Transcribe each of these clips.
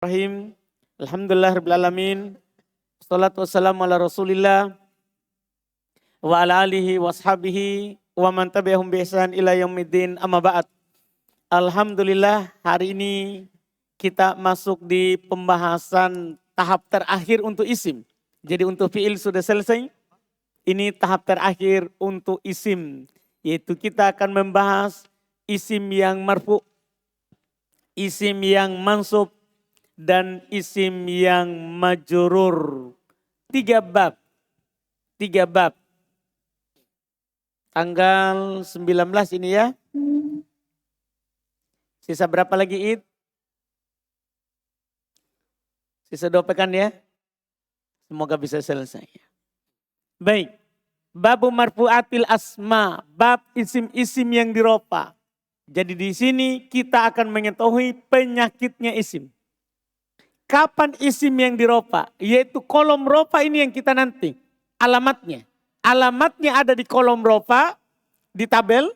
Bismillahirrahmanirrahim. Alhamdulillahirrahmanirrahim. Wassalatu wassalamu ala rasulillah wa ala alihi wa ashabihi wa man tabi'ahum bi ihsan ila yaumiddin amma ba'd. Alhamdulillah hari ini kita masuk di pembahasan tahap terakhir untuk isim. Jadi untuk fi'il sudah selesai. Ini tahap terakhir untuk isim. Yaitu kita akan membahas isim yang marfu, isim yang mansub, dan isim yang majrur. Tiga bab. Tanggal 19 ini ya. Sisa berapa lagi Id? Sisa 2 pekan ya. Semoga bisa selesai. Baik. Babu marfu'atil asma. Bab isim-isim yang dirofa. Jadi di sini kita akan mengetahui penyakitnya isim. Kapan isim yang dirofa? Yaitu kolom rofa ini yang kita nanti. Alamatnya. Alamatnya ada di kolom rofa, di tabel.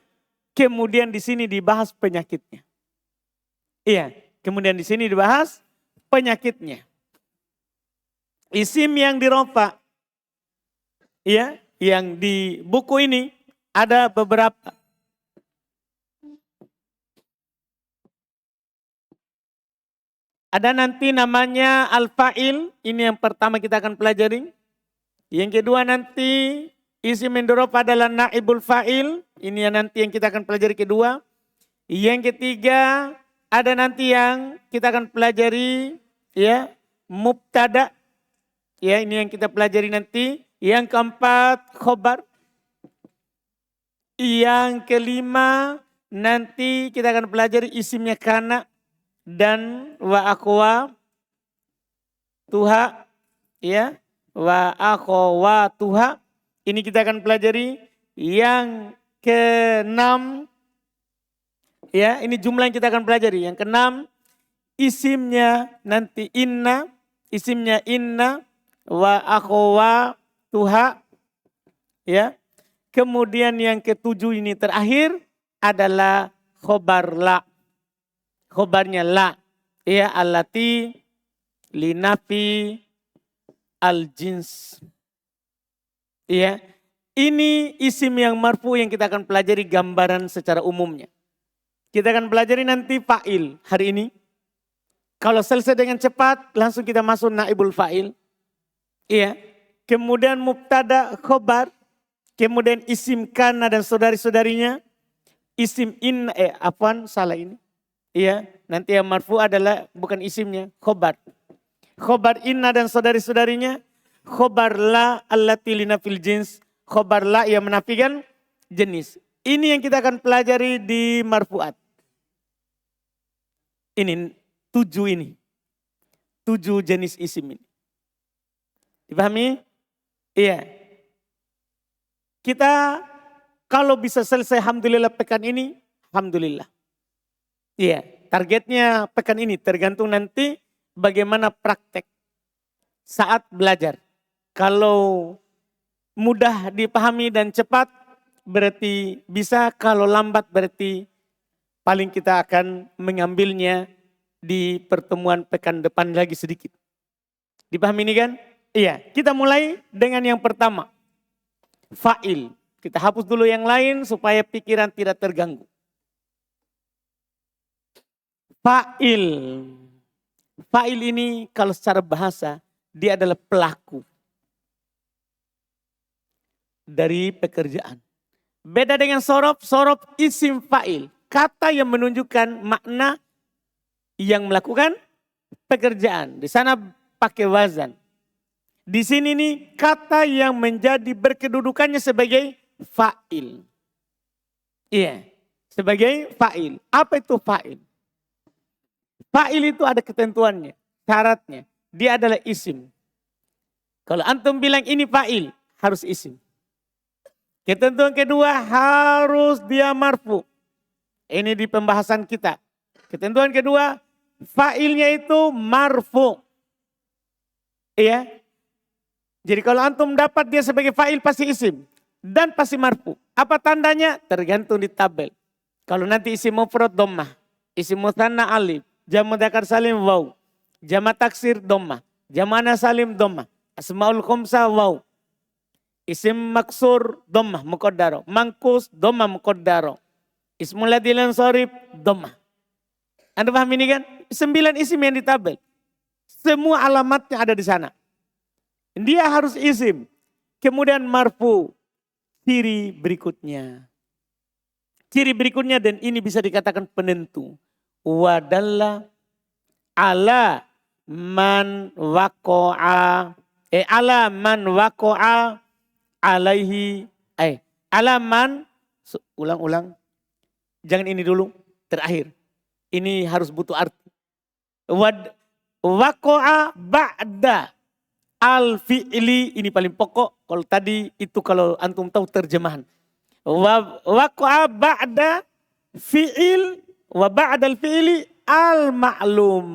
Kemudian di sini dibahas penyakitnya. Iya, kemudian di sini dibahas penyakitnya. Isim yang dirofa. Iya, yang di buku ini ada beberapa. Ada nanti namanya al-fa'il, ini yang pertama kita akan pelajari. Yang kedua nanti isim yang dirofa adalah naibul fa'il, ini yang nanti yang kita akan pelajari kedua. Yang ketiga ada nanti yang kita akan pelajari ya mubtada. Ya, ini yang kita pelajari nanti. Yang keempat khobar. Yang kelima nanti kita akan pelajari isimnya kana dan wa akwa tuha ya wa akwa tuha ini kita akan pelajari. Yang keenam ya ini jumlah yang kita akan pelajari. Yang keenam isimnya nanti inna, isimnya inna wa akwa tuha ya. Kemudian yang ketujuh ini terakhir adalah khobar la. Khobarnya la. Ya allati linafi al-jins. Ya. Ini isim yang marfu yang kita akan pelajari gambaran secara umumnya. Kita akan pelajari nanti fa'il hari ini. Kalau selesai dengan cepat langsung kita masuk naibul fa'il. Iya. Kemudian mubtada khobar. Kemudian isim kana dan saudari-saudarinya. Isim in, salah ini. Iya, nanti yang marfu adalah bukan isimnya, khobar. Khobar inna dan saudari-saudarinya. Khobar la allati linafil jins. Khobar la yang menafikan jenis. Ini yang kita akan pelajari di marfuat. Ini 7 ini. 7 jenis isim ini. Dipahami? Iya. Kita kalau bisa selesai alhamdulillah pekan ini, alhamdulillah. Iya, targetnya pekan ini tergantung nanti bagaimana praktek saat belajar. Kalau mudah dipahami dan cepat berarti bisa, kalau lambat berarti paling kita akan mengambilnya di pertemuan pekan depan lagi sedikit. Dipahami ini kan? Iya, kita mulai dengan yang pertama. Fa'il. Kita hapus dulu yang lain supaya pikiran tidak terganggu. Fa'il. Fa'il ini kalau secara bahasa dia adalah pelaku dari pekerjaan. Beda dengan sorof, sorof isim fa'il. Kata yang menunjukkan makna yang melakukan pekerjaan. Di sana pakai wazan. Di sini nih kata yang menjadi berkedudukannya sebagai fa'il. Iya, sebagai fa'il. Apa itu fa'il? Fa'il itu ada ketentuannya, syaratnya. Dia adalah isim. Kalau antum bilang ini fa'il, harus isim. Ketentuan kedua harus dia marfu. Ini di pembahasan kita. Ketentuan kedua, fa'ilnya itu marfu. Iya. Jadi kalau antum dapat dia sebagai fa'il pasti isim. Dan pasti marfu. Apa tandanya? Tergantung di tabel. Kalau nanti isim mufrad dhammah, isim mutsanna alif, jamu dzakar salim waw. Jama taksir dhammah. Jamana salim dhammah. Asmaul khamsah waw. Isim maksur dhammah muqaddaro. Mangkus dhammah muqaddaro. Ismul ladilan sorib dhammah. Anda paham ini kan? 9 isim yang ditabel. Semua alamatnya ada di sana. Dia harus isim. Kemudian marfu. Ciri berikutnya. Ciri berikutnya dan ini bisa dikatakan penentu. Wadalla ala man waqa'a. Ala man waqa'a alaihi. Ala man. Ulang-ulang. Jangan ini dulu. Terakhir. Ini harus butuh arti. Waqa'a ba'da al-fi'li. Ini paling pokok. Kalau tadi itu kalau antum tahu terjemahan. Waqa'a ba'da fi'il wa ba'dal fi'li al-ma'lum.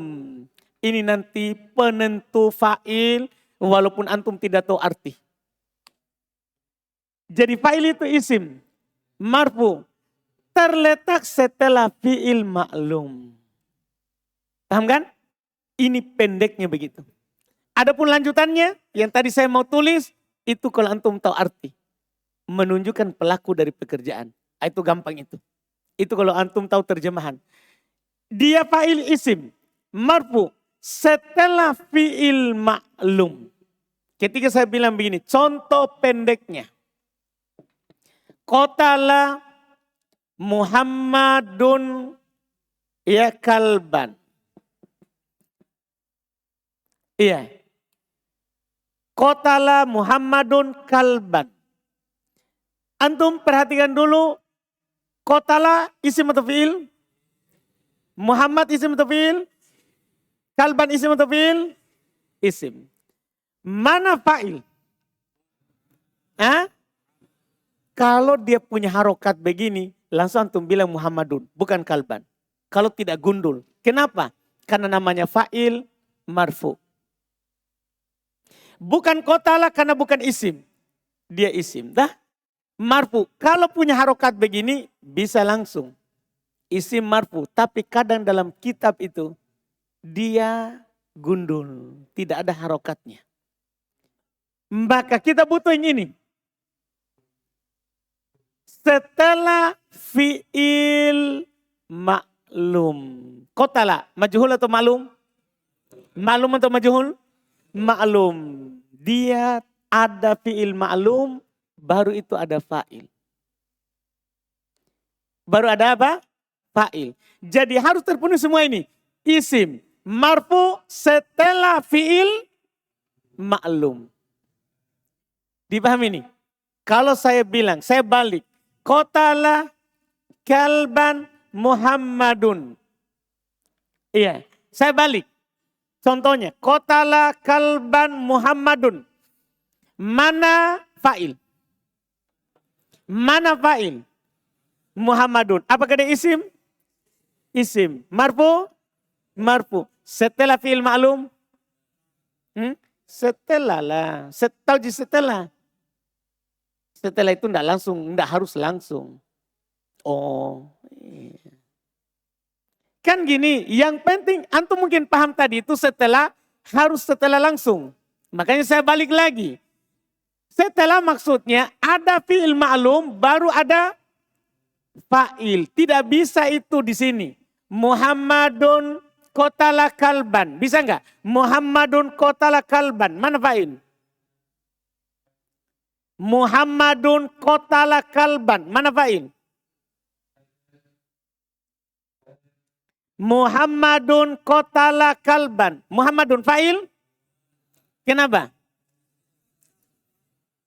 Ini nanti penentu fa'il walaupun antum tidak tahu arti. Jadi fa'il itu isim marfu terletak setelah fi'il ma'lum. Paham kan? Ini pendeknya begitu. Adapun lanjutannya yang tadi saya mau tulis itu kalau antum tahu arti. Menunjukkan pelaku dari pekerjaan. Itu gampang itu. Itu kalau antum tahu terjemahan. Dia fa'il isim. Marfu. Setelah fi'il ma'lum. Ketika saya bilang begini. Contoh pendeknya. Qatala Muhammadun ya kalban. Iya. Qatala Muhammadun kalban. Antum perhatikan dulu. Qatala isim atau fi'il? Muhammad isim atau fi'il? Kalban isim atau fi'il? Isim. Mana fa'il? Kalau dia punya harokat begini, langsung antum bilang Muhammadun, bukan kalban. Kalau tidak gundul. Kenapa? Karena namanya fa'il marfu. Bukan qatala karena bukan isim. Dia isim. Dah? Marfu. Kalau punya harokat begini, bisa langsung. Isim marfu. Tapi kadang dalam kitab itu, dia gundul. Tidak ada harokatnya. Maka kita butuh yang ini. Setelah fi'il maklum. Qatala, majhul atau maklum? Maklum atau majhul? Maklum. Dia ada fi'il maklum, baru itu ada fa'il. Baru ada apa? Fa'il. Jadi harus terpenuhi semua ini. Isim, marfu setelah fi'il maklum. Dipahami ini? Kalau saya bilang, saya balik. Qatala kalban Muhammadun. Iya, saya balik. Contohnya, qatala kalban Muhammadun. Mana fa'il? Mana fa'il? Muhammadun. Apakah dia isim? Isim. Marfu? Marfu. Setelah fi'il ma'lum? Setelah lah. Setelah. Setelah itu enggak harus langsung. Oh. Iya. Kan gini, yang penting antum mungkin paham tadi itu harus setelah langsung. Makanya saya balik lagi. Setelah maksudnya ada fi'il ma'lum baru ada fa'il. Tidak bisa itu di sini. Muhammadun qatala kalban. Bisa enggak? Muhammadun qatala kalban. Mana fa'il? Muhammadun qatala kalban. Mana fa'il? Muhammadun qatala kalban. Muhammadun fa'il? Kenapa?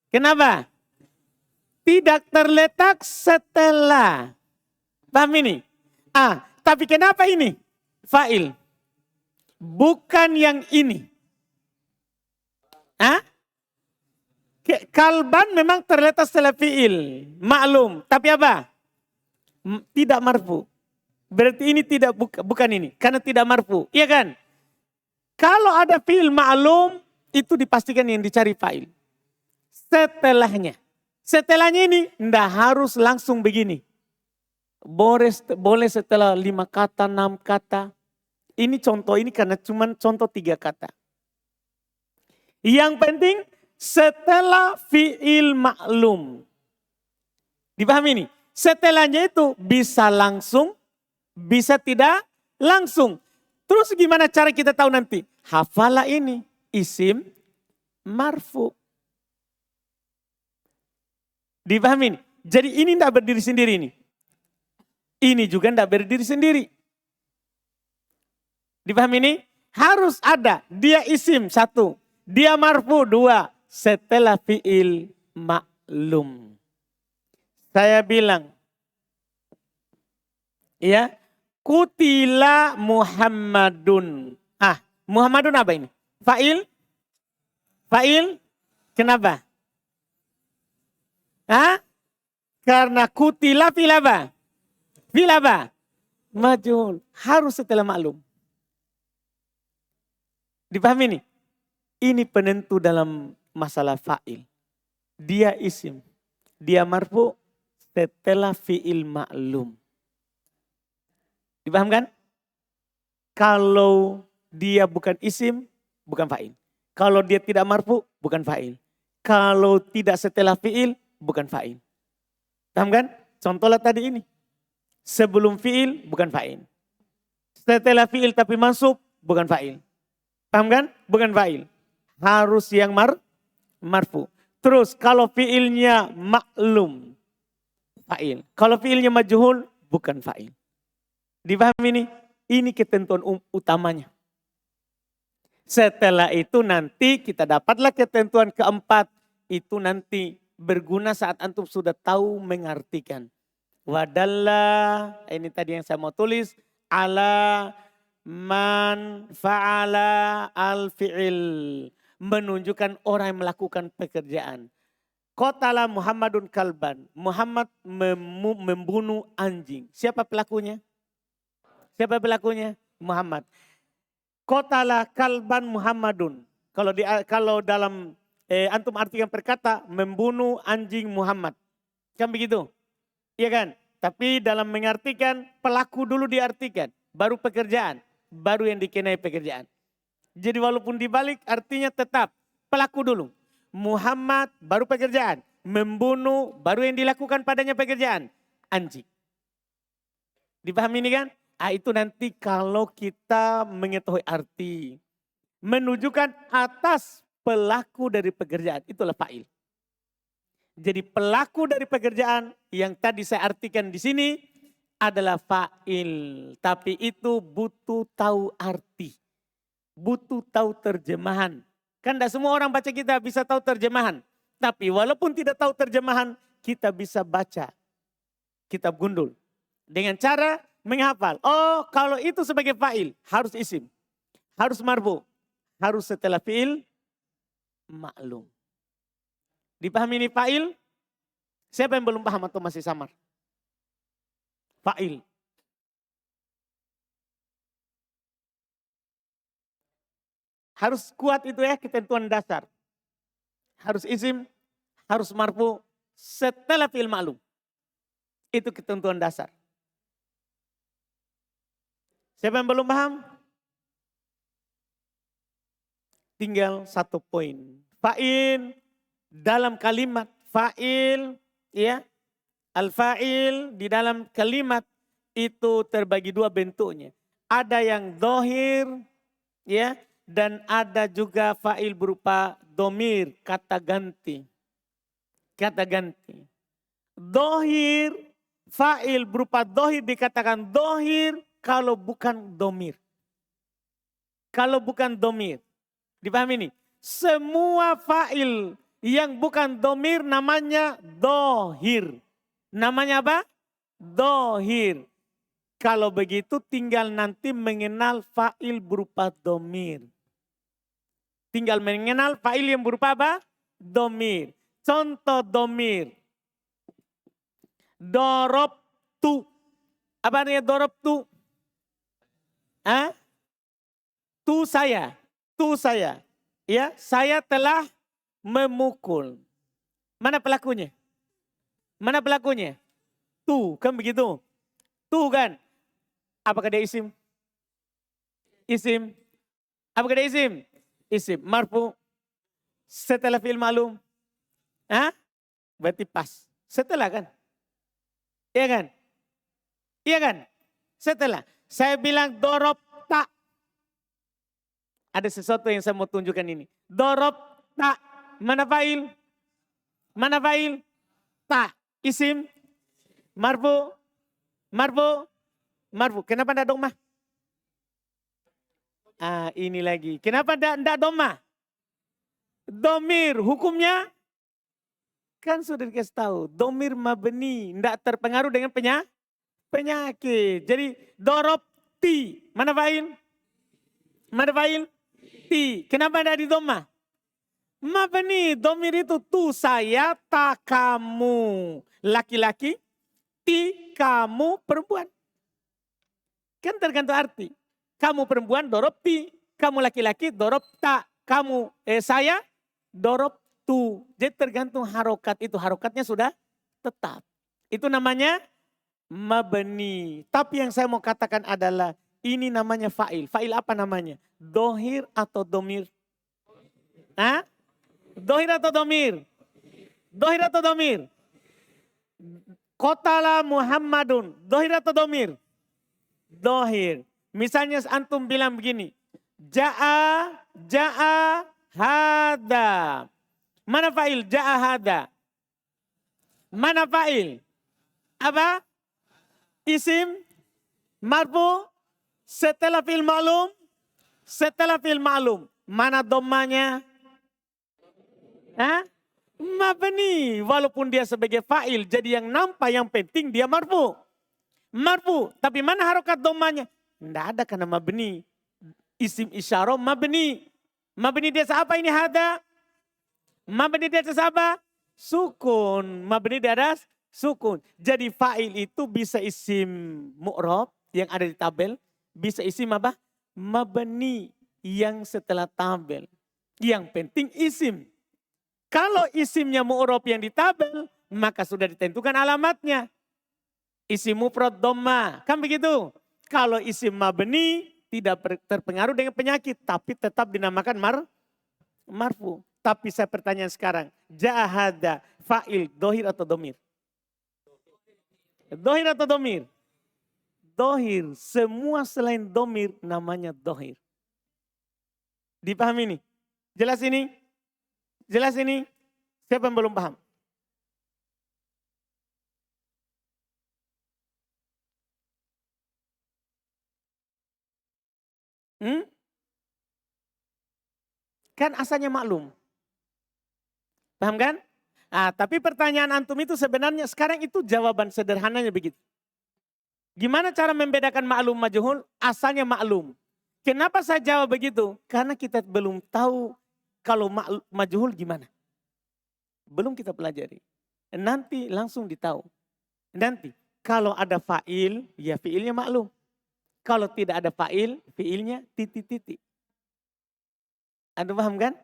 Kenapa? Tidak terletak setelah. Paham ini? Tapi kenapa ini? Fa'il. Bukan yang ini. Kalban memang terletak setelah fi'il. Maklum. Tapi apa? Tidak marfu. Berarti ini bukan ini. Karena tidak marfu. Iya kan? Kalau ada fi'il maklum, itu dipastikan yang dicari fa'il. Setelahnya ini tidak harus langsung begini. Boleh setelah 5 kata, 6 kata. Ini contoh ini karena cuma contoh 3 kata. Yang penting setelah fi'il maklum. Dipahami ini? Setelahnya itu bisa langsung, bisa tidak langsung. Terus gimana cara kita tahu nanti? Hafalah ini, isim marfu. Dipahami ini? Jadi ini tidak berdiri sendiri ini. Ini juga tidak berdiri sendiri. Dipahami ini? Harus ada, dia isim 1, dia marfu 2, setelah fi'il maklum. Saya bilang, ya, kutila Muhammadun. Muhammadun apa ini? Fa'il? Fa'il? Kenapa? Karena kutila fi'il apa? Fi'il apa? Majhul. Harus setelah maklum. Dipahami ini? Ini penentu dalam masalah fa'il. Dia isim. Dia marfu setelah fi'il maklum. Dipahamkan? Kalau dia bukan isim, bukan fa'il. Kalau dia tidak marfu, bukan fa'il. Kalau tidak setelah fi'il, bukan fa'il. Paham kan? Contohnya tadi ini. Sebelum fi'il, bukan fa'il. Setelah fi'il tapi mansub, bukan fa'il. Paham kan? Bukan fa'il. Harus yang marfu. Terus kalau fi'ilnya maklum, fa'il. Kalau fi'ilnya majhul, bukan fa'il. Dipahami ini? Ini ketentuan utamanya. Setelah itu nanti kita dapatlah ketentuan keempat. Itu nanti berguna saat antum sudah tahu mengartikan. Wadalla, ini tadi yang saya mau tulis. Ala man fa'ala al-fi'il. Menunjukkan orang yang melakukan pekerjaan. Qatala Muhammadun kalban. Muhammad membunuh anjing. Siapa pelakunya? Siapa pelakunya? Muhammad. Qatala kalban Muhammadun. Kalau dalam antum artikan perkata membunuh anjing Muhammad. Kan begitu? Iya kan? Tapi dalam mengartikan pelaku dulu diartikan. Baru pekerjaan. Baru yang dikenai pekerjaan. Jadi walaupun dibalik artinya tetap pelaku dulu. Muhammad baru pekerjaan. Membunuh baru yang dilakukan padanya pekerjaan. Anjing. Dipahami ini kan? Itu nanti kalau kita mengetahui arti. Menunjukkan atas pelaku dari pekerjaan. Itulah fa'il. Jadi pelaku dari pekerjaan yang tadi saya artikan di sini adalah fa'il. Tapi itu butuh tahu arti. Butuh tahu terjemahan. Kan tidak semua orang baca kita bisa tahu terjemahan. Tapi walaupun tidak tahu terjemahan, kita bisa baca kitab gundul. Dengan cara menghafal. Oh, kalau itu sebagai fa'il harus isim. Harus marfu. Harus setelah fi'il maklum. Dipahami ini fa'il? Siapa yang belum paham atau masih samar? Fa'il. Harus kuat itu ya ketentuan dasar. Harus isim, harus marfu setelah fi'il maklum. Itu ketentuan dasar. Siapa yang belum paham? Tinggal 1 poin. Fa'il dalam kalimat fa'il ya. Al-fa'il di dalam kalimat itu terbagi 2 bentuknya. Ada yang dohir ya. Dan ada juga fa'il berupa domir, kata ganti. Kata ganti. Dohir, fa'il berupa dohir dikatakan dohir kalau bukan domir. Kalau bukan domir. Dipahami ini? Semua fa'il yang bukan domir namanya dohir. Namanya apa? Dohir. Kalau begitu tinggal nanti mengenal fa'il berupa domir. Tinggal mengenal fa'il yang berupa apa? Domir. Contoh domir. Dorob tu. Apa artinya dorob tu? Tu saya. Tu saya. Ya, saya telah memukul. Mana pelakunya? Mana pelakunya? Tu, kan begitu? Tu kan? Apakah dia isim? Isim. Apa kata isim? Isim. Marfu. Setelah fi'il ma'lum. Hah? Berarti pas. Setelah kan? Iya kan? Iya kan? Setelah. Saya bilang dorob tak. Ada sesuatu yang saya mau tunjukkan ini. Dorob tak. Mana fa'il? Mana fa'il? Tak. Isim. Marfu. Marfu. Marfu. Kenapa tidak domah? Ini lagi. Kenapa tidak domah? Domir. Hukumnya? Kan sudah dikasih tahu. Domir mabni. Tidak terpengaruh dengan penyakit. Jadi dorob ti. Mana fa'il? Mana fa'il? Ti. Kenapa tidak di domah? Mabni. Domir itu tu saya, tak kamu. Laki-laki. Ti kamu perempuan. Kan tergantung arti. Kamu perempuan dorob ti. Kamu laki-laki dorob tak. Kamu saya dorob tu. Jadi tergantung harokat itu. Harokatnya sudah tetap. Itu namanya mabni. Tapi yang saya mau katakan adalah ini namanya fa'il. Fa'il apa namanya? Dohir atau domir? Hah? Dohir atau domir? Dohir atau domir? Qotala Muhammadun. Dohir atau domir? Dohir. Misalnya antum bilang begini. Ja'a hada. Mana fa'il? Ja'a hada. Mana fa'il? Apa? Isim. Marfu. Setelah fi'il ma'lum. Setelah fi'il ma'lum. Mana dommanya? Hah? Mabni. Walaupun dia sebagai fa'il. Jadi yang nampak yang penting dia marfu. Marfu. Tapi mana harokat dommanya? Tidak ada karena mabni. Isim isyarah mabni. Mabni dia apa ini hada? Mabni dia apa? Sukun. Mabni di atas sukun. Jadi fa'il itu bisa isim mu'rob yang ada di tabel. Bisa isim apa? Mabni yang setelah tabel. Yang penting isim. Kalau isimnya mu'rob yang di tabel, maka sudah ditentukan alamatnya. Isim mufrad dhamma, kan begitu. Kalau isim mabni tidak terpengaruh dengan penyakit, tapi tetap dinamakan marfu. Tapi saya pertanyaan sekarang, ja'ahada fa'il dohir atau domir? Dohir atau domir? Dohir, semua selain domir namanya dohir. Dipahami ini? Jelas ini? Jelas ini? Siapa yang belum paham? Kan asalnya maklum. Paham kan? Tapi pertanyaan antum itu sebenarnya sekarang itu jawaban sederhananya begitu. Gimana cara membedakan maklum majhul? Asalnya maklum. Kenapa saya jawab begitu? Karena kita belum tahu kalau majhul gimana. Belum kita pelajari. Nanti langsung ditahu. Nanti kalau ada fa'il, ya fi'ilnya maklum. Kalau tidak ada fa'il, fi'ilnya titik-titik. Anda paham kan?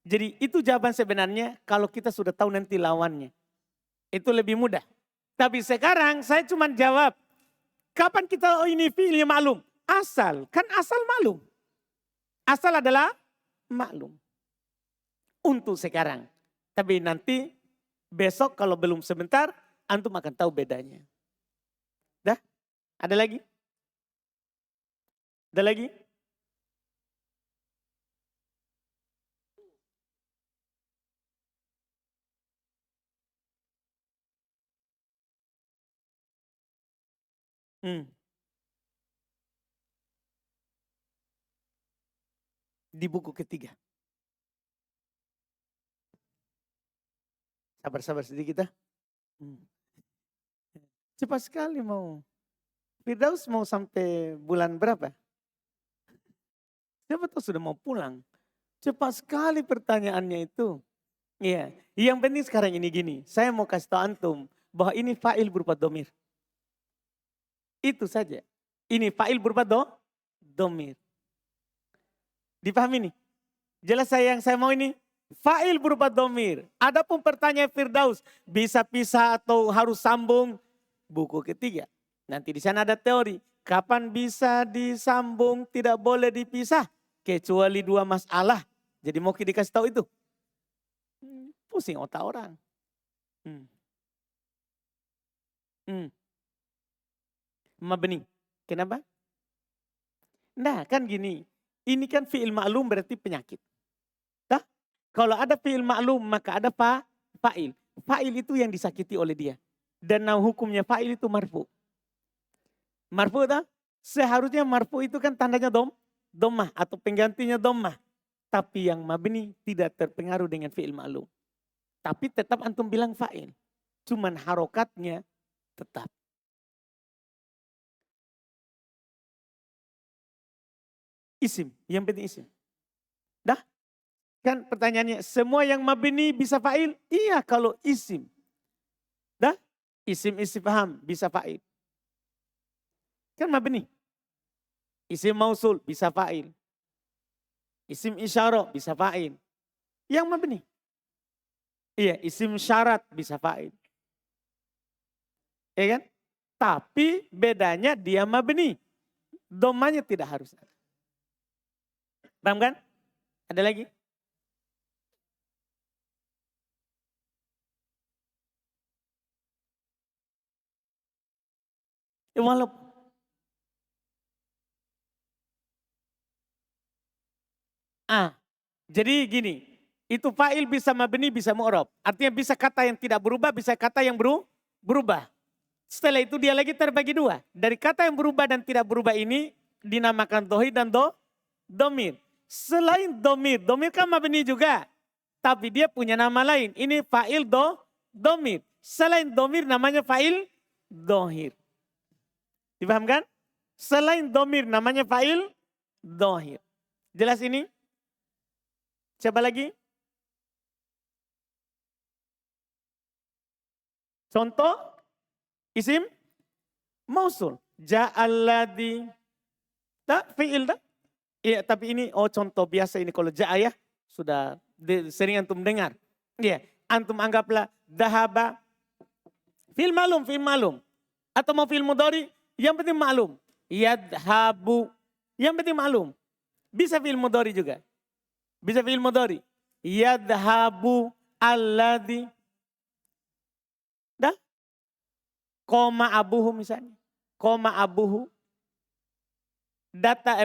Jadi itu jawaban sebenarnya kalau kita sudah tahu nanti lawannya. Itu lebih mudah. Tapi sekarang saya cuma jawab. Kapan kita ini fi'ilnya maklum? Asal. Kan asal maklum. Asal adalah maklum. Untuk sekarang. Tapi nanti besok kalau belum sebentar, antum akan tahu bedanya. Dah? Ada lagi? Ada lagi? Di buku ketiga. Sabar-sabar sedikit ya. Cepat sekali mau. Firdaus mau sampai bulan berapa? Siapa tahu sudah mau pulang. Cepat sekali pertanyaannya itu. Iya, yang penting sekarang ini gini. Saya mau kasih tahu antum bahwa ini fa'il berupa domir. Itu saja. Ini fa'il berupa domir. Dipahami nih? Jelas yang saya mau ini? Fa'il berupa domir. Adapun pertanyaan Firdaus, bisa pisah atau harus sambung? Buku ketiga. Nanti di sana ada teori. Kapan bisa disambung, tidak boleh dipisah. Kecuali dua masalah. Jadi mau dikasih tahu itu. Pusing otak orang. Mabni. Kenapa? Nah kan gini. Ini kan fi'il ma'lum berarti penyakit. Nah, kalau ada fi'il ma'lum maka ada fa'il. Fa'il itu yang disakiti oleh dia. Dan hukumnya fa'il itu marfu. Marfu dah? Seharusnya marfu itu kan tandanya dommah atau penggantinya dommah. Tapi yang mabni tidak terpengaruh dengan fi'il ma'lum. Tapi tetap antum bilang fa'il. Cuman harokatnya tetap. Isim, yang penting isim. Dah? Kan pertanyaannya, semua yang mabni bisa fa'il? Iya kalau isim. Dah? Isim istifham bisa fa'il. Kan mabni. Isim mausul bisa fa'il. Isim isyarah bisa fa'il. Yang mabni. Iya, isim syarat bisa fa'il. Iya kan? Tapi bedanya dia mabni. Domanya tidak harus ada. Paham kan? Ada lagi? Walaupun jadi gini, itu fa'il bisa mabni bisa mu'rab. Artinya bisa kata yang tidak berubah, bisa kata yang berubah. Setelah itu dia lagi terbagi dua. Dari kata yang berubah dan tidak berubah ini dinamakan dohir dan domir. Selain domir kan mabni juga. Tapi dia punya nama lain. Ini fa'il domir. Selain domir namanya fa'il dohir. Dipahamkan? Selain domir namanya fa'il dohir. Jelas ini? Coba lagi. Contoh isim mausul. Ja'alladhi. Tak fi'il tak? Iya, tapi ini contoh biasa ini kalau ja'a ya sudah sering antum dengar. Iya, antum anggaplah dahaba fi'il malum. Atau mau fi'il mudhari yang penting maklum. Yadhabu yang penting maklum. Bisa fi'il mudhari juga. Bisa fi'il mudhari. Yadhabu alladhi. Dah? Koma abuhu misalnya. Koma abuhu.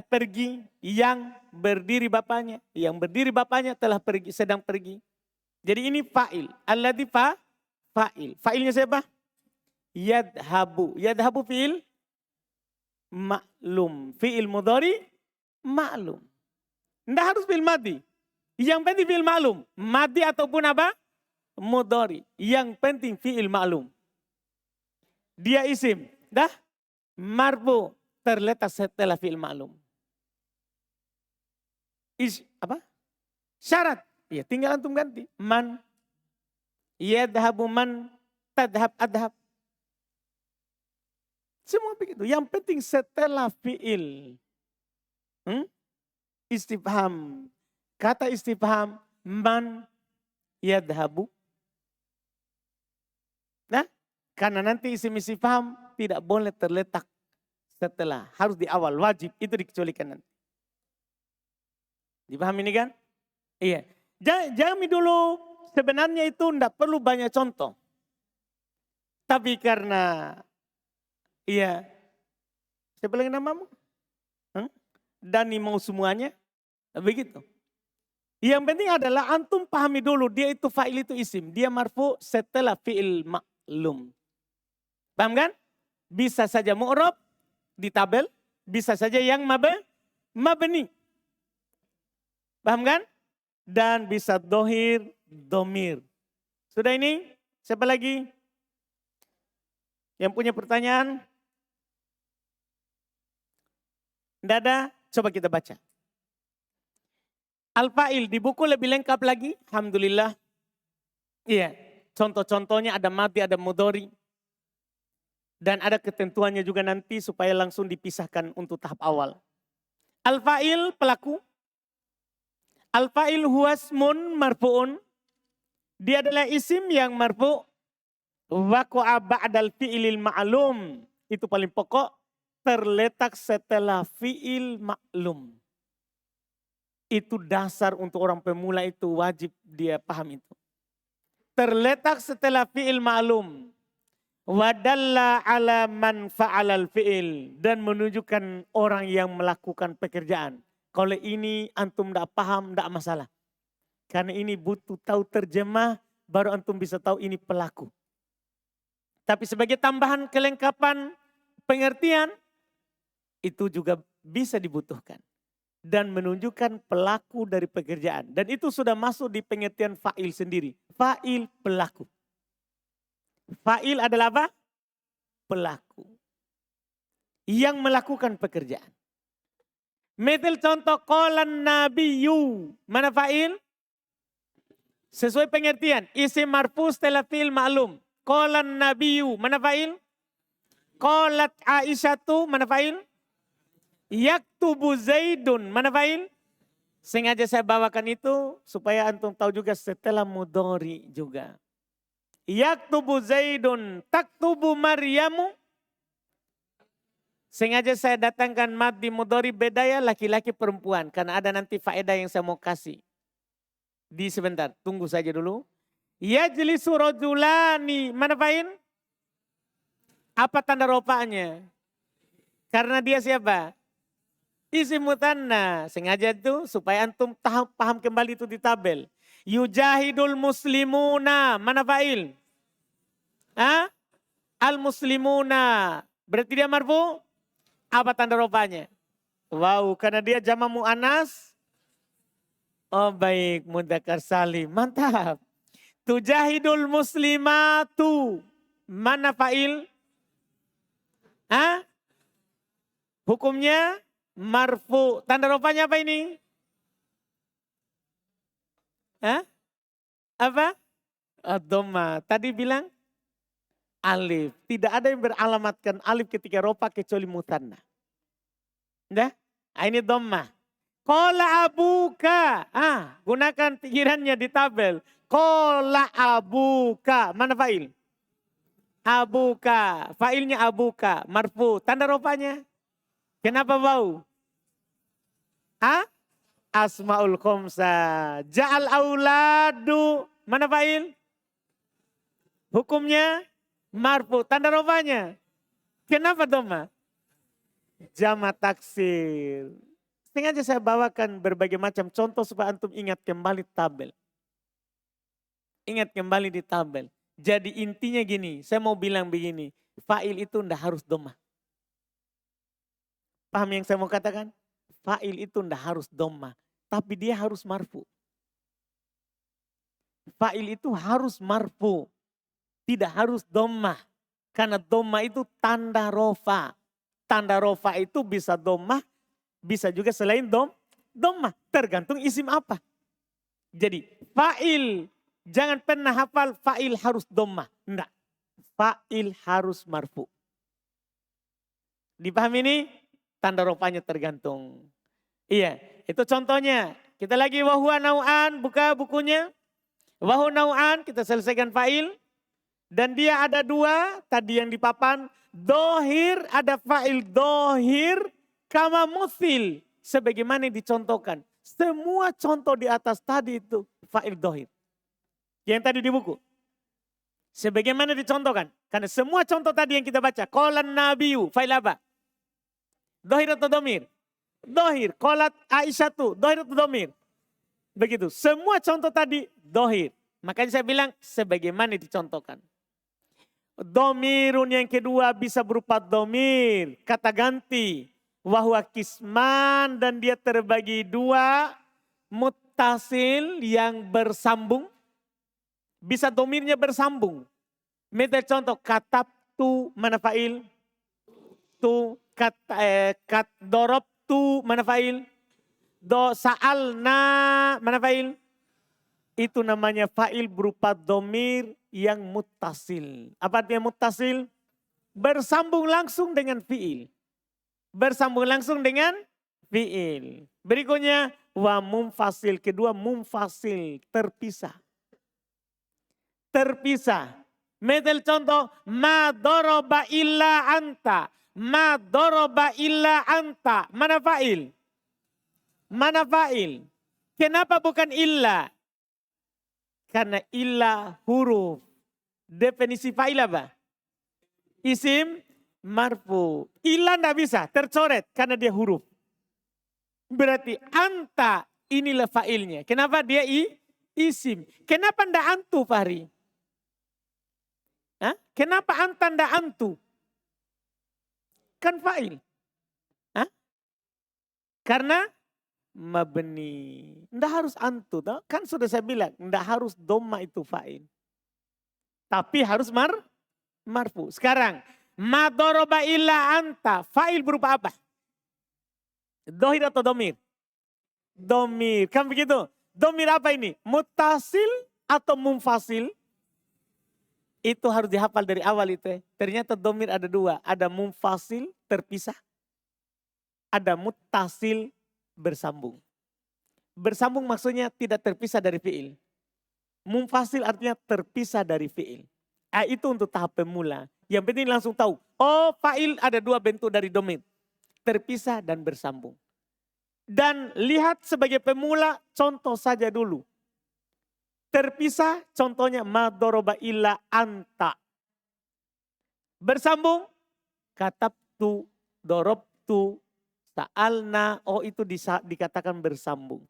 Pergi yang berdiri bapaknya. Yang berdiri bapaknya telah pergi, sedang pergi. Jadi ini fa'il. Alladhi fa'il. Fa'ilnya siapa? Yadhabu. Yadhabu fi'il maklum. Fi'il mudhari maklum. Tidak harus fi'il madi. Yang penting fi'il maklum. Madi ataupun apa? Mudhari. Yang penting fi'il maklum. Dia isim. Dah? Marfu. Terletak setelah fi'il maklum. Apa? Syarat. Ya tinggal antum ganti. Man. Yadhabu man. Tadhab adhab. Semua begitu. Yang penting setelah fi'il. Istifham. Kata istifham. Man. Yadhabu. Nah. Karena nanti isim istifham tidak boleh terletak setelah, harus di awal, wajib, itu dikecualikan nanti. Dipahami ini kan? Iya. Jami dulu sebenarnya itu tidak perlu banyak contoh. Tapi karena, iya, siapa lagi namamu? Dani mau semuanya, begitu. Yang penting adalah antum pahami dulu, dia itu fa'il itu isim, dia marfu setelah fi'il maklum. Paham kan? Bisa saja mu'rab, di tabel, bisa saja yang mabni. Paham kan? Dan bisa dohir, domir. Sudah ini? Siapa lagi? Yang punya pertanyaan? Tidak ada? Coba kita baca. Al-fa'il di buku lebih lengkap lagi. Alhamdulillah. Iya. Contoh-contohnya ada mati, ada mudhari. Dan ada ketentuannya juga nanti supaya langsung dipisahkan untuk tahap awal. Al-fa'il pelaku. Al-fa'il huwasmun marfu'un. Dia adalah isim yang marfu'. Waqa'a ba'dal fi'ilil ma'lum. Itu paling pokok. terletak setelah fi'il maklum. Itu dasar untuk orang pemula itu wajib dia paham itu. Terletak setelah fi'il maklum. Wadalla ala man fa'alal fi'il. Dan menunjukkan orang yang melakukan pekerjaan. Kalau ini antum tidak paham, tidak masalah. Karena ini butuh tahu terjemah, baru antum bisa tahu ini pelaku. Tapi sebagai tambahan kelengkapan pengertian, itu juga bisa dibutuhkan. Dan menunjukkan pelaku dari pekerjaan. Dan itu sudah masuk di pengertian fa'il sendiri. Fa'il pelaku. Fa'il adalah apa? Pelaku. Yang melakukan pekerjaan. Metel contoh qalan nabiyyu. Mana fa'il? Sesuai pengertian. Isim marfu setelah fi'il ma'lum. Qalan nabiyyu. Mana fa'il? Qalat Aisyatu. Mana fa'il? Yaktubu Zaidun. Mana fa'il? Sengaja saya bawakan itu supaya antum tahu juga setelah mudhari juga. Yaktubu Zaidun. Taktubu Maryamu. Sengaja saya datangkan mad di mudhari beda ya laki-laki perempuan. Karena ada nanti faedah yang saya mau kasih. Di sebentar, tunggu saja dulu. Yajlisu rajulani. Mana fa'il? Apa tanda rofanya? Karena dia siapa? Isim mutanna. Sengaja itu supaya antum paham kembali itu di tabel. Yujahidul muslimuna. Mana fa'il? Al muslimuna. Berarti dia marfu? Apa tanda rofanya? Wow, karena dia jama mu'anas. Oh baik, mudzakkar salim. Mantap. Tujahidul muslimatu. Mana fa'il? Hukumnya marfu. Tanda rofanya apa ini? Apa? Dhamma. Tadi bilang alif. Tidak ada yang beralamatkan alif ketika rofa kecuali mutanna. Nah, ini dhamma. Qala abuka. Gunakan pikirannya di tabel. Qala abuka. Mana fa'il? Abuka. Fa'ilnya abuka. Marfu. Tanda rofanya? Kenapa bau? Asmaul khomsa. Ja'al auladu. Mana fa'il? Hukumnya marfu. Tanda rofanya? Kenapa dhamma? Jama taksir. Sengaja saya bawakan berbagai macam contoh supaya antum ingat kembali tabel. Ingat kembali di tabel. Jadi intinya gini, saya mau bilang begini. Fa'il itu ndak harus dhamma. Paham yang saya mau katakan? Fa'il itu ndak harus dhamma. Tapi dia harus marfu. Fa'il itu harus marfu. Tidak harus dhamma. Karena dhamma itu tanda rofa. Tanda rofa itu bisa dhamma, bisa juga selain dhamma. Tergantung isim apa. Jadi fa'il, jangan pernah hafal fa'il harus dhamma. Enggak. Fa'il harus marfu. Dipahami ini? Tanda rofanya tergantung. Iya, itu contohnya. Kita lagi wahuwa nau'an, buka bukunya. Wahu nau'an, kita selesaikan fa'il. Dan dia ada dua, tadi yang di papan. Dohir, ada fa'il dohir, kama muthil. Sebagaimana dicontohkan. Semua contoh di atas tadi itu fa'il dohir. Yang tadi di buku. Sebagaimana dicontohkan. Karena semua contoh tadi yang kita baca. Qalan nabiyu, fa'il apa? Dohir atau domir? Dohir. Qalat Aisyatu, dohir atau domir? Begitu. Semua contoh tadi dohir. Makanya saya bilang sebagaimana dicontohkan. Domirun yang kedua bisa berupa domir, kata ganti. Wahwa kisman dan dia terbagi dua. Muttasil yang bersambung. Bisa domirnya bersambung. Misal contoh katab tu mana fa'il? Tu kat dorob tu mana fa'il? Do sa'alna mana fa'il? Itu namanya fa'il berupa domir yang muttasil. Apa artinya muttasil? Bersambung langsung dengan fi'il. Bersambung langsung dengan fi'il. Berikutnya wa mumfasil. Kedua mumfasil, terpisah. Terpisah. Misal contoh ma doroba illa anta. Ma doroba illa anta. Mana fa'il? Mana fa'il? Kenapa bukan illa? Karena illa huruf. Definisi fa'il apa? Isim marfu. Illa tidak bisa, tercoret karena dia huruf. Berarti anta inilah fa'ilnya. Kenapa dia isim? Kenapa tidak antu Fahri? Hah? Kenapa anta tidak antu? Kan fa'il. Hah? Karena mabni. Tidak harus antu. Toh? Kan sudah saya bilang, tidak harus doma itu fa'il. Tapi harus marfu. Sekarang, ma doroba illa anta. Fa'il berupa apa? Dohir atau domir? Domir. Kan begitu? Domir apa ini? Mutasil atau mumfasil? Itu harus dihafal dari awal itu. Ternyata domir ada dua. Ada mumfasil terpisah. Ada mutasil bersambung. Bersambung maksudnya tidak terpisah dari fi'il. Mumfasil artinya terpisah dari fi'il. Itu untuk tahap pemula. Yang penting langsung tahu. Oh, fa'il ada dua bentuk dari domir. Terpisah dan bersambung. Dan lihat sebagai pemula contoh saja dulu. Terpisah contohnya ma doroba illa anta. Bersambung katabtu, dorobtu, sa'alna. Oh itu dikatakan bersambung.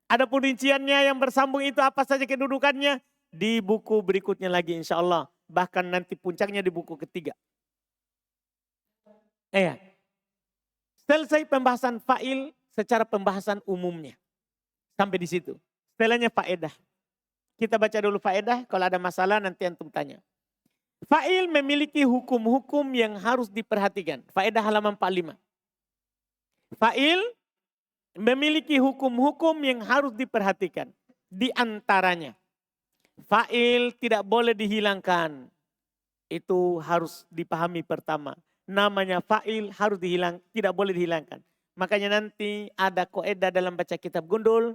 Ada rinciannya yang bersambung itu apa saja kedudukannya. Di buku berikutnya lagi insya Allah. Bahkan nanti puncaknya di buku ketiga. Selesai pembahasan fa'il secara pembahasan umumnya. Sampai di situ. Setelahnya faedah. Kita baca dulu faedah. Kalau ada masalah nanti antum tanya. Fa'il memiliki hukum-hukum yang harus diperhatikan. Faedah halaman 45. Fa'il memiliki hukum-hukum yang harus diperhatikan. Di antaranya, fa'il tidak boleh dihilangkan. Itu harus dipahami pertama. Namanya fa'il harus tidak boleh dihilangkan. Makanya nanti ada kaidah dalam baca kitab Gundul.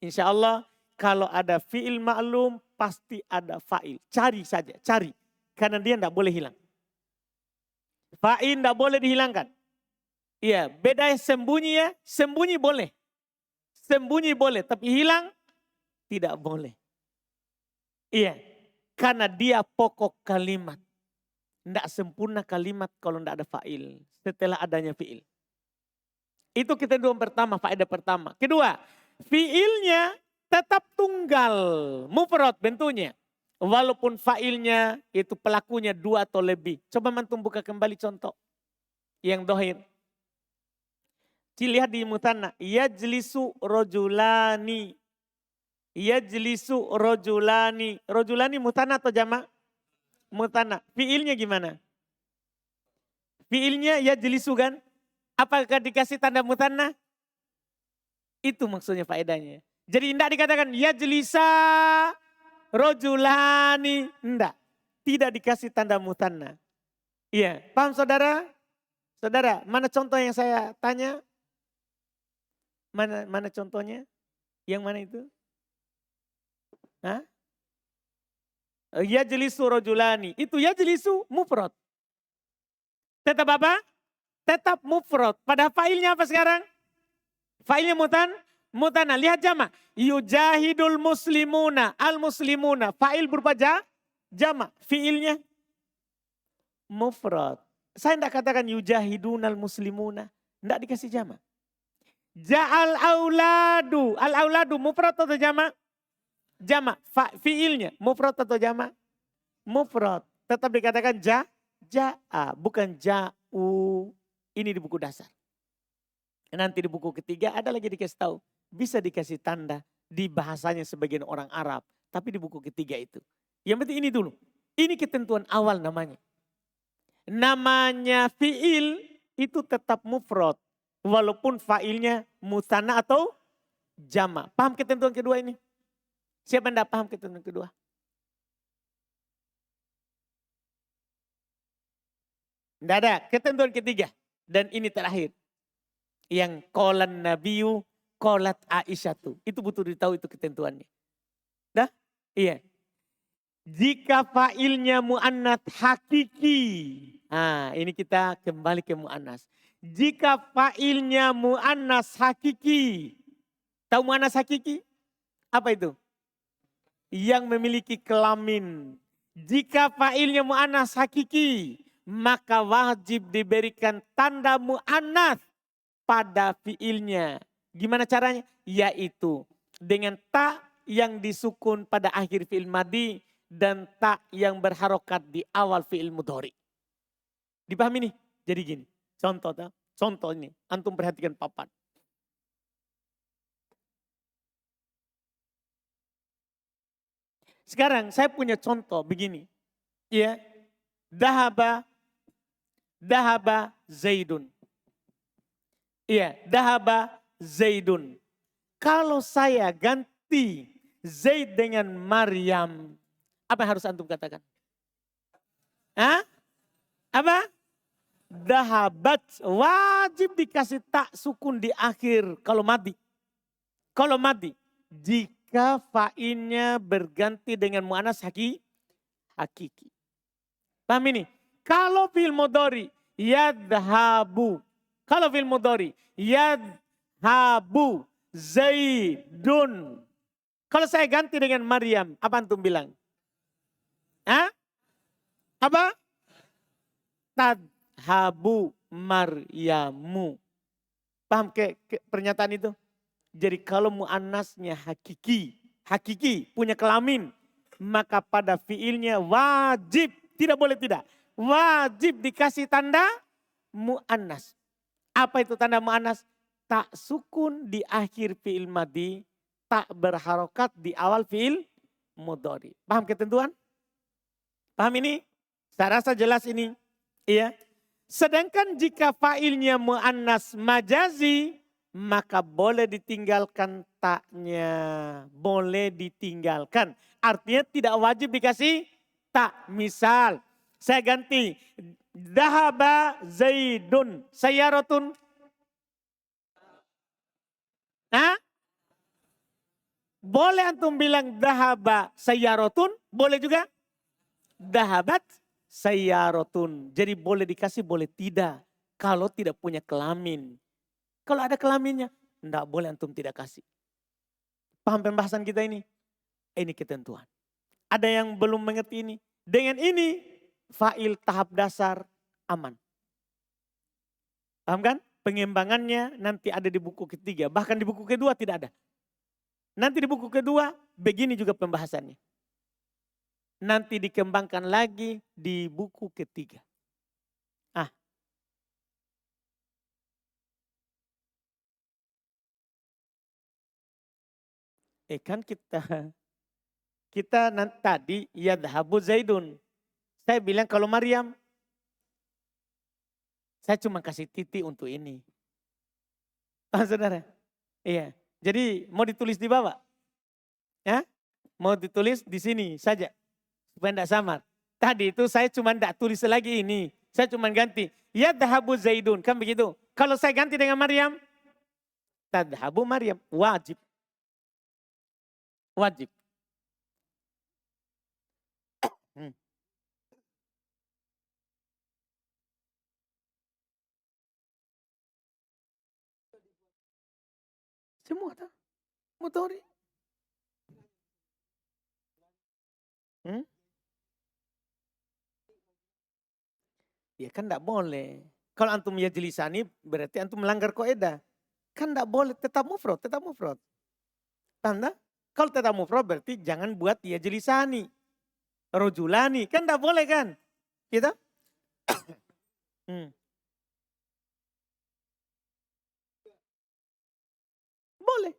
Insya Allah kalau ada fi'il ma'lum pasti ada fa'il. Cari saja, cari. Karena dia tidak boleh hilang. Fa'il tidak boleh dihilangkan. Iya, beda sembunyi ya. Sembunyi boleh. Sembunyi boleh, tapi hilang tidak boleh. Iya, karena dia pokok kalimat. Tidak sempurna kalimat kalau tidak ada fa'il. Setelah adanya fi'il. Itu ketentuan pertama, faedah pertama. Kedua, fi'ilnya tetap tunggal. Mufrad bentuknya. Walaupun fa'ilnya itu pelakunya dua atau lebih. Coba mantum buka kembali contoh. Yang dohir. Lihat di mutanna. Yajlisu rojulani. Yajlisu rojulani. Rojulani mutanna atau jama'? Mutanna. Fiilnya gimana? Fiilnya yajlisu kan? Apakah dikasih tanda mutanna? Itu maksudnya faedahnya. Jadi tidak dikatakan yajlisa rojulani. Tidak. Tidak dikasih tanda mutanna. Iya. Paham saudara? Saudara, mana contoh yang saya tanya? Mana contohnya? Yang mana itu? Hah? Yajlisu rojulani. Itu yajlisu mufrad. Tetap apa? Tetap mufrad. Pada failnya apa sekarang? Failnya mutana. Lihat jama. Yujahidul muslimuna. Al muslimuna. Fail berupa jama. Fiilnya mufrad. Saya tidak katakan yujahidunal muslimuna. Tidak dikasih jama. Ja'al auladu. Al auladu mufrad atau jama? Jama. Fiilnya mufrad atau jama? Mufrad. Tetap dikatakan ja'a. Bukan ja'u. Ini di buku dasar. Nanti di buku ketiga ada lagi dikasih tahu. Bisa dikasih tanda di bahasanya sebagian orang Arab. Tapi di buku ketiga itu. Yang penting ini dulu. Ini ketentuan awal namanya. Namanya fi'il itu tetap mufrad. Walaupun fa'ilnya musanna atau jama. Paham ketentuan kedua ini? Siapa yang tidak paham ketentuan kedua? Tidak ada. Ketentuan ketiga. Dan ini terakhir. Yang qolan nabiyu qolat Aisyah tuh. Itu butuh ditahu itu ketentuannya. Dah? Iya. Jika fa'ilnya mu'annats hakiki. Nah, ini kita kembali ke mu'annas. Jika fa'ilnya mu'annas hakiki. Tahu mu'annas hakiki? Apa itu? Yang memiliki kelamin. Jika fa'ilnya mu'annas hakiki, maka wajib diberikan tanda mu'annas pada fi'ilnya. Gimana caranya? Yaitu dengan ta yang disukun pada akhir fi'il madi dan ta yang berharokat di awal fi'il mudhari. Dipahami nih? Jadi gini, contoh ini, antum perhatikan papan. Sekarang saya punya contoh begini. Ya, dahaba Zaidun. Iya, dahaba Zaidun. Kalau saya ganti Zaid dengan Maryam, apa yang harus antum katakan? Hah? Apa? Dahabat, wajib dikasih tak sukun di akhir kalau mati. Kalau mati, jika fa'ilnya berganti dengan mu'annas hakiki. Paham ini? Kalau fil mudhari yadhabu. Kalau fil mudhari yadhabu Zaidun. Kalau saya ganti dengan Maryam, apa antum bilang? Hah? Apa? Tadhabu Maryamu. Paham ke pernyataan itu? Jadi kalau muannasnya hakiki punya kelamin, maka pada fiilnya wajib, tidak boleh tidak, wajib dikasih tanda muannas. Apa itu tanda muannas? Tak sukun di akhir fiil madi, tak berharokat di awal fiil mudhari. Paham ketentuan? Paham ini? Saya rasa jelas ini. Iya. Sedangkan jika failnya muannas majazi, maka boleh ditinggalkan taknya. Boleh ditinggalkan. Artinya tidak wajib dikasih tak. Misal saya ganti dahaba Zaidun sayyarotun. Hah? Boleh antum bilang dahaba sayyarotun, boleh juga dahabat sayyarotun. Jadi boleh dikasih, boleh tidak. Kalau tidak punya kelamin. Kalau ada kelaminnya, enggak boleh antum tidak kasih. Paham pembahasan kita ini? Ini ketentuan. Ada yang belum mengerti ini? Dengan ini, fa'il tahap dasar aman. Paham kan? Pengembangannya nanti ada di buku ketiga. Bahkan di buku kedua tidak ada. Nanti di buku kedua, begini juga pembahasannya. Nanti dikembangkan lagi di buku ketiga. Kan kita nanti tadi yadhabu Zaidun. Saya bilang kalau Maryam, saya cuma kasih titik untuk ini. Saudara? Iya. Jadi mau ditulis di bawah? Ya? Mau ditulis di sini saja. Supaya tidak samar. Tadi itu saya cuma tidak tulis lagi ini. Saya cuma ganti. Yadhabu Zaidun. Kan begitu. Kalau saya ganti dengan Maryam. Tadhabu Maryam. Wajib. Wajib. Semua tak? Motori. Ya kan tidak boleh. Kalau antum ya jelisani berarti antum melanggar kaidah. Kan tidak boleh, tetap mufrad, tetap mufrad. Tanda? Kalau tetap mufrad berarti jangan buat ya jelisani. Rojulani, kan tidak boleh kan? Gitu? Boleh.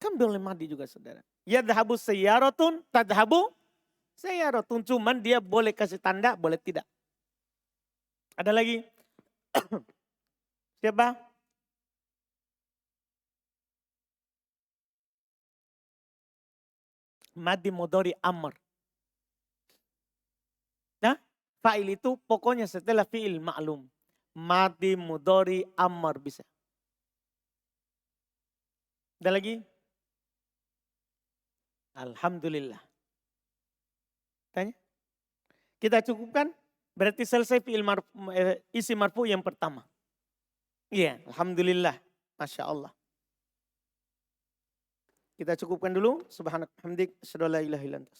Kan boleh madi juga saudara. Yadhabu sayyaratun, tadhabu sayyaratun. Cuman dia boleh kasih tanda, boleh tidak. Ada lagi? Siapa? Madi mudhari amr. Nah, fa'il itu pokoknya setelah fi'il ma'lum. Madi mudhari amr bisa. Ada lagi? Alhamdulillah. Tanya. Kita cukupkan, berarti selesai isi marfu yang pertama. Iya, alhamdulillah, masya Allah. Kita cukupkan dulu. Subhanak hamdik, asyhadu an la ilaha illa anta.